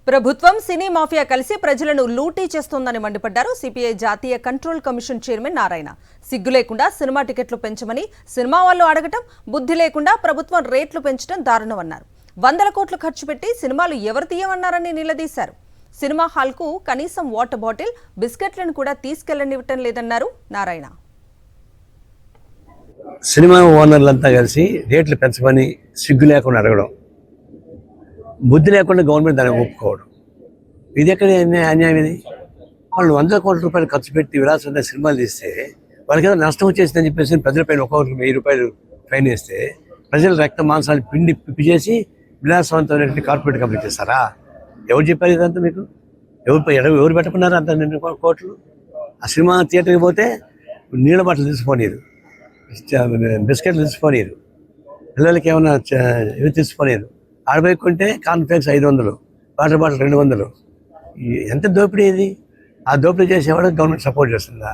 ప్రభుత్వం సినీ మాఫియా కలిసి ప్రజలను లూటీ చేస్తోందని మండిపడ్డారు సిపిఐ జాతీయ కంట్రోల్ కమిషన్ చైర్మన్ నారాయణ. సిగ్గు లేకుండా సినిమా టికెట్లు పెంచమని సినిమా వాళ్ళు అడగటం, బుద్ధి లేకుండా ప్రభుత్వం రేట్లు పెంచడం దారుణమన్నారు. 100 కోట్లు ఖర్చు పెట్టి సినిమాలు ఎవరు తీయమన్నారని నిలదీశారు. సినిమా హాల్కు కనీసం వాటర్ బాటిల్, బిస్కెట్లను కూడా తీసుకెళ్లనివ్వటం లేదన్నారు నారాయణ. సినిమా ఓనర్లంతా కలిసి రేట్లు పెంచమని సిగ్గు లేకుండా అడగడం, బుద్ధి లేకుండా గవర్నమెంట్ దాన్ని ఒప్పుకోవడం, ఇది ఎక్కడ అన్యాయం? ఇది వాళ్ళు 100 కోట్ల రూపాయలు ఖర్చు పెట్టి విలాసంగా సినిమాలు తీస్తే వాళ్ళకి ఏదో నష్టం వచ్చేసిందని చెప్పేసి ప్రజలపైన ఒక్కొక్కరికి 1000 రూపాయలు ఫైన్ వేస్తే ప్రజల రక్త మాంసాలు పిప్పి చేసి విలాసవంతమైన కార్పొరేట్ కంపెనీ చేస్తారా? ఎవరు చెప్పారు ఇదంతా మీకు? ఎవరు పెట్టుకున్నారు అంత 2 కోట్లు? ఆ సినిమా థియేటర్కి పోతే నీళ్ళ బాటలు తీసుకోనిరు, బిస్కెట్లు తీసుకోనిరు, పిల్లలకి ఏమైనా ఇవి తీసుకోనిరు. ఆడబోయకుంటే కాన్ఫ్లెక్స్ 500, వాటర్ బాటిల్ 200. ఎంత దోపిడీ ఇది? ఆ దోపిడీ చేసేవాడు గవర్నమెంట్ సపోర్ట్ చేస్తుందా?